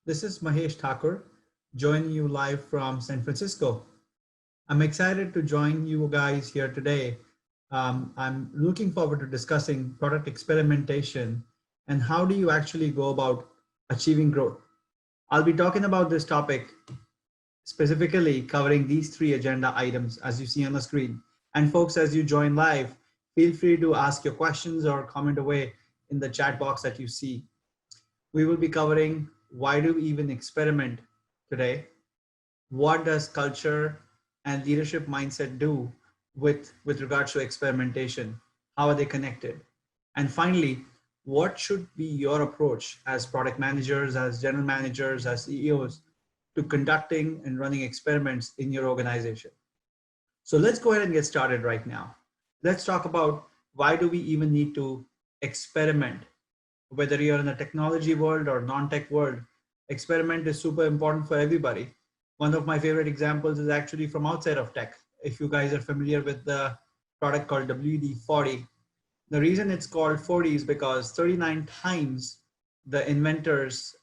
This is Mahesh Thakur joining you live from San Francisco. I'm excited to join you guys here today. I'm looking forward to discussing product experimentation and how do you actually go about achieving growth. I'll be talking about this topic specifically covering these three agenda items as you see on the screen. And folks, as you join live, feel free to ask your questions or comment away in the chat box that you see. We will be covering why do we even experiment today? What does culture and leadership mindset do with regards to experimentation? How are they connected? And finally, what should be your approach as product managers, as general managers, as CEOs to conducting and running experiments in your organization? So let's go ahead and get started right now. Let's talk about why do we even need to experiment? Whether you're in the technology world or non-tech world, experiment is super important for everybody. One of my favorite examples is actually from outside of tech. If you guys are familiar with the product called WD-40, the reason it's called 40 is because 39 times the inventors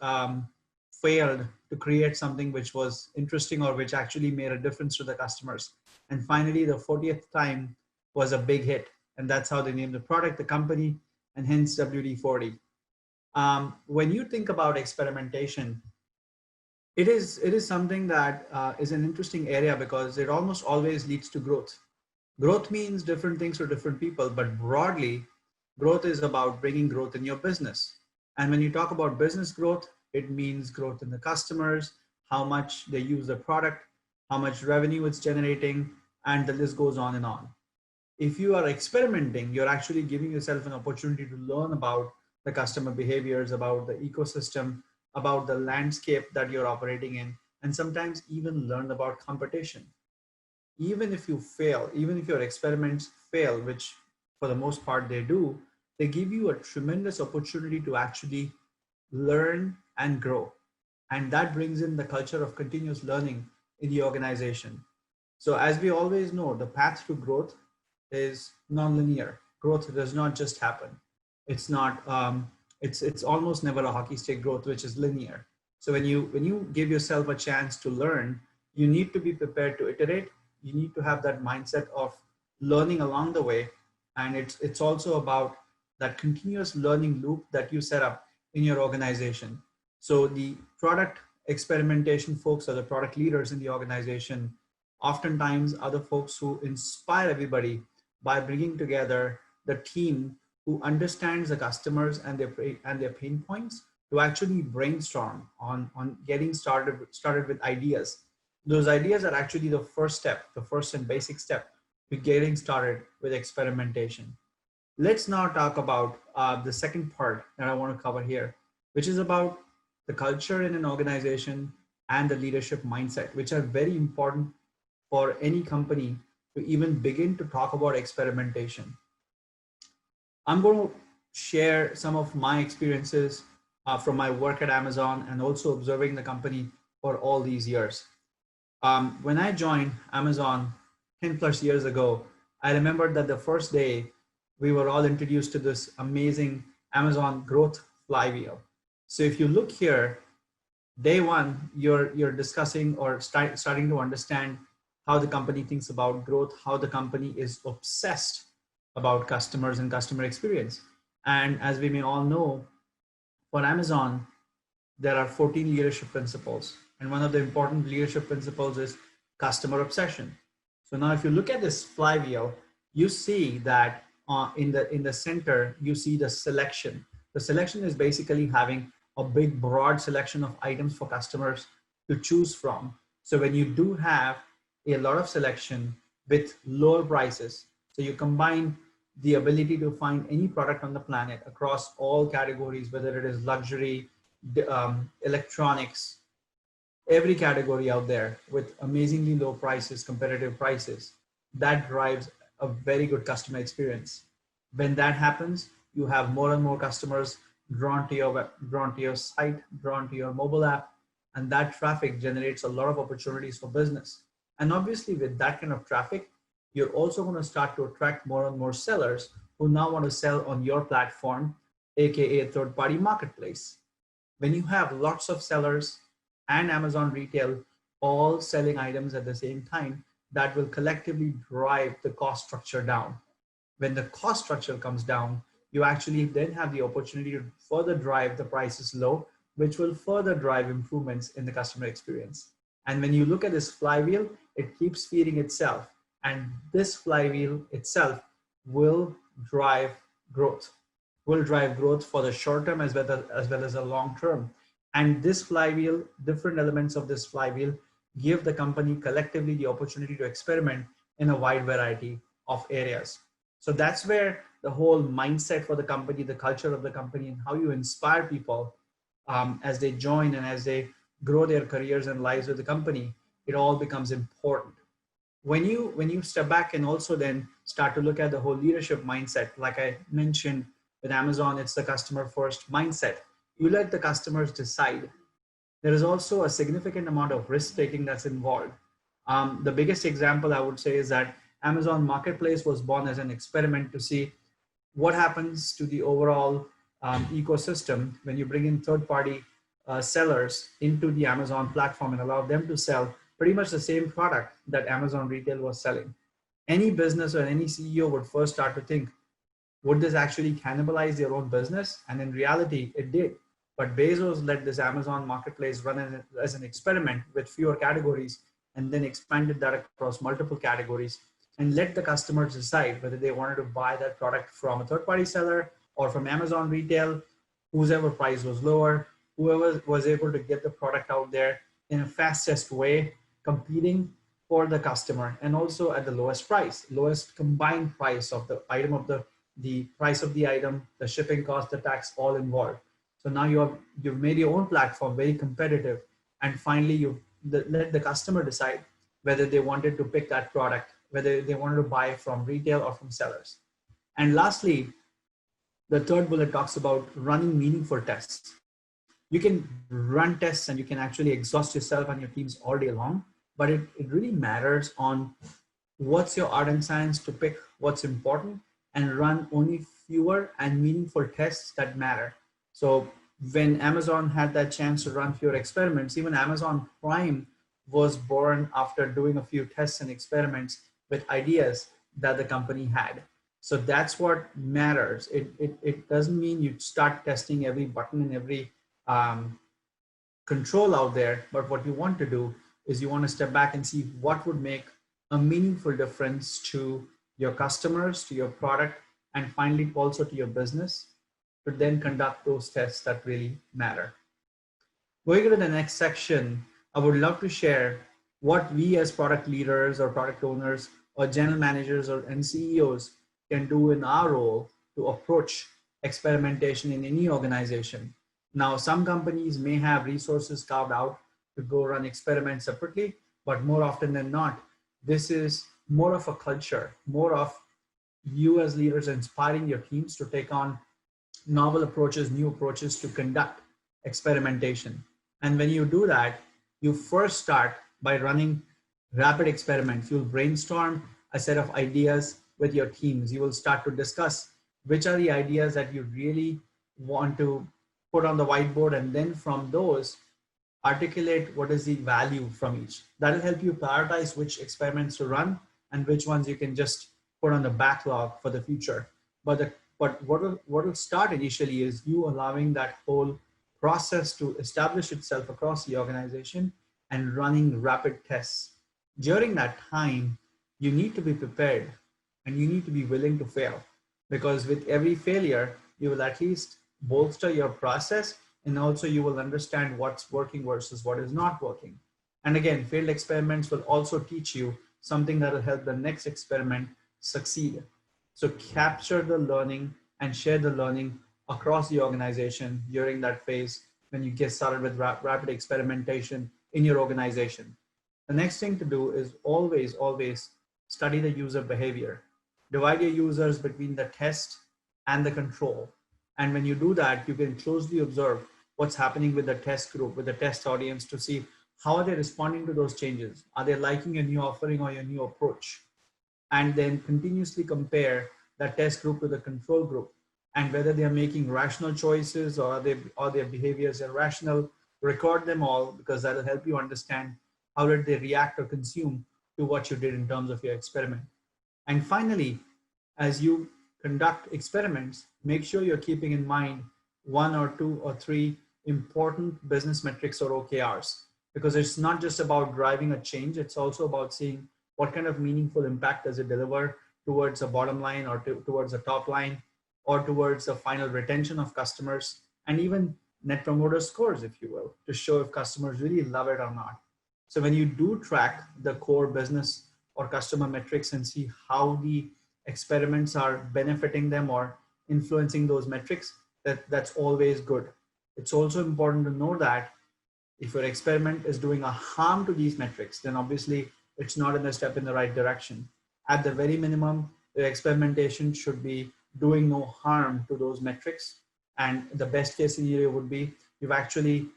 failed to create something which was interesting or which actually made a difference to the customers. And finally, the 40th time was a big hit. And that's how they named the product, the company, and hence WD-40. When you think about experimentation, it is something that is an interesting area because it almost always leads to growth. Growth means different things to different people, but broadly, growth is about bringing growth in your business. And when you talk about business growth, it means growth in the customers, how much they use the product, how much revenue it's generating, and the list goes on and on. If you are experimenting, you're actually giving yourself an opportunity to learn about the customer behaviors, about the ecosystem, about the landscape that you're operating in, and sometimes even learn about competition. Even if you fail, even if your experiments fail, which for the most part they do, they give you a tremendous opportunity to actually learn and grow. And that brings in the culture of continuous learning in the organization. So as we always know, the path to growth is non-linear. Growth does not just happen. It's not. It's almost never a hockey stick growth, which is linear. So when you give yourself a chance to learn, you need to be prepared to iterate. You need to have that mindset of learning along the way, and it's also about that continuous learning loop that you set up in your organization. So the product experimentation folks or the product leaders in the organization oftentimes are the folks who inspire everybody by bringing together the team who understands the customers and their pain points to actually brainstorm on getting started with ideas. Those ideas are actually the first step, the first and basic step to getting started with experimentation. Let's now talk about the second part that I want to cover here, which is about the culture in an organization and the leadership mindset, which are very important for any company to even begin to talk about experimentation. I'm going to share some of my experiences from my work at Amazon and also observing the company for all these years. When I joined Amazon 10 plus years ago, I remember that the first day we were all introduced to this amazing Amazon growth flywheel. So if you look here, day one, you're discussing or starting to understand how the company thinks about growth, how the company is obsessed about customers and customer experience. And as we may all know, for Amazon, there are 14 leadership principles. And one of the important leadership principles is customer obsession. So now if you look at this flywheel, you see that in the center, you see the selection. The selection is basically having a big, broad selection of items for customers to choose from. So when you do have a lot of selection with lower prices, so you combine the ability to find any product on the planet across all categories, whether it is luxury, electronics, every category out there with amazingly low prices, competitive prices, that drives a very good customer experience. When that happens, you have more and more customers drawn to your site, drawn to your mobile app, and that traffic generates a lot of opportunities for business. And obviously with that kind of traffic, you're also going to start to attract more and more sellers who now want to sell on your platform, aka third-party marketplace. When you have lots of sellers and Amazon retail all selling items at the same time, that will collectively drive the cost structure down. When the cost structure comes down, you actually then have the opportunity to further drive the prices low, which will further drive improvements in the customer experience. And when you look at this flywheel, it keeps feeding itself. And this flywheel itself will drive growth, will drive growth for the short term as well as the long term. And this flywheel, different elements of this flywheel give the company collectively the opportunity to experiment in a wide variety of areas. So that's where the whole mindset for the company, the culture of the company, and how you inspire people as they join and as they grow their careers and lives with the company, it all becomes important. When you step back and also then start to look at the whole leadership mindset, like I mentioned with Amazon, it's the customer first mindset. You let the customers decide. There is also a significant amount of risk taking that's involved. The biggest example I would say is that Amazon Marketplace was born as an experiment to see what happens to the overall ecosystem when you bring in third-party sellers into the Amazon platform and allow them to sell pretty much the same product that Amazon retail was selling. Any business or any CEO would first start to think, would this actually cannibalize their own business? And in reality, it did. But Bezos let this Amazon marketplace run as an experiment with fewer categories and then expanded that across multiple categories and let the customers decide whether they wanted to buy that product from a third-party seller or from Amazon retail, whoever price was lower, whoever was able to get the product out there in a fastest way, competing for the customer and also at the lowest price, lowest combined price of the item of the price of the item, the shipping cost, the tax, all involved. So now you've made your own platform very competitive, and finally let the customer decide whether they wanted to pick that product, whether they wanted to buy from retail or from sellers. And lastly, the third bullet talks about running meaningful tests. You can run tests and you can actually exhaust yourself and your teams all day long, but it really matters on what's your art and science to pick what's important and run only fewer and meaningful tests that matter. So when Amazon had that chance to run fewer experiments, even Amazon Prime was born after doing a few tests and experiments with ideas that the company had. So that's what matters. It doesn't mean you start testing every button and every control out there, but what you want to do is you want to step back and see what would make a meaningful difference to your customers, to your product, and finally also to your business, to then conduct those tests that really matter. Going to the next section, I would love to share what we as product leaders or product owners or general managers and CEOs can do in our role to approach experimentation in any organization. Now, some companies may have resources carved out to go run experiments separately, but more often than not, this is more of a culture, more of you as leaders inspiring your teams to take on novel approaches, new approaches to conduct experimentation. And when you do that, you first start by running rapid experiments. You'll brainstorm a set of ideas with your teams. You will start to discuss which are the ideas that you really want to put on the whiteboard, and then from those, articulate what is the value from each. That'll help you prioritize which experiments to run and which ones you can just put on the backlog for the future. But what will start initially is you allowing that whole process to establish itself across the organization and running rapid tests. During that time, you need to be prepared and you need to be willing to fail, because with every failure, you will at least bolster your process, and also you will understand what's working versus what is not working. And again, failed experiments will also teach you something that will help the next experiment succeed. So capture the learning and share the learning across the organization during that phase when you get started with rapid experimentation in your organization. The next thing to do is always study the user behavior. Divide your users between the test and the control. And when you do that, you can closely observe what's happening with the test group, with the test audience, to see how are they responding to those changes. Are they liking your new offering or your new approach? And then continuously compare that test group to the control group and whether they are making rational choices or their behavior is irrational. Record them all, because that will help you understand how did they react or consume to what you did in terms of your experiment. And finally, as you conduct experiments, make sure you're keeping in mind one or two or three important business metrics or OKRs, because it's not just about driving a change, it's also about seeing what kind of meaningful impact does it deliver towards a bottom line or towards a top line or towards the final retention of customers, and even net promoter scores, if you will, to show if customers really love it or not. So when you do track the core business or customer metrics and see how the experiments are benefiting them or influencing those metrics, that's always good. It's also important to know that if your experiment is doing a harm to these metrics, then obviously it's not in a step in the right direction. At the very minimum, the experimentation should be doing no harm to those metrics. And the best case scenario would be you've actually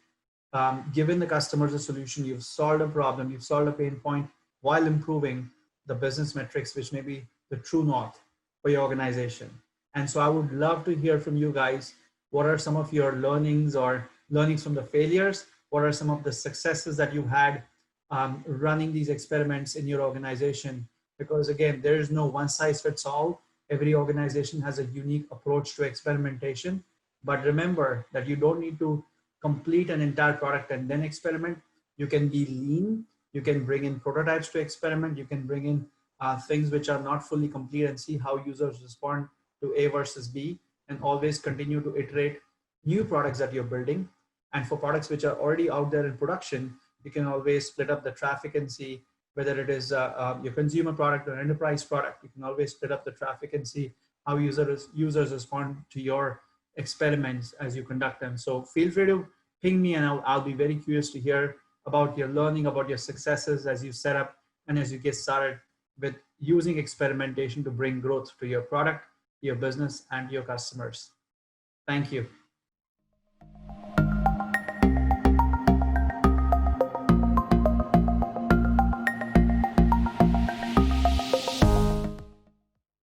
given the customers a solution, you've solved a problem, you've solved a pain point while improving the business metrics, which may be the true north for your organization. And so I would love to hear from you guys. What are some of your learnings or learnings from the failures? What are some of the successes that you've had running these experiments in your organization? Because again, there is no one size fits all. Every organization has a unique approach to experimentation. But remember that you don't need to complete an entire product and then experiment. You can be lean. You can bring in prototypes to experiment. You can bring in things which are not fully complete and see how users respond to A versus B, and always continue to iterate new products that you're building. And for products which are already out there in production, you can always split up the traffic and see whether it is your consumer product or enterprise product. You can always split up the traffic and see how users respond to your experiments as you conduct them. So feel free to ping me, and I'll be very curious to hear about your learning, about your successes as you set up and as you get started with using experimentation to bring growth to your product, your business, and your customers. Thank you.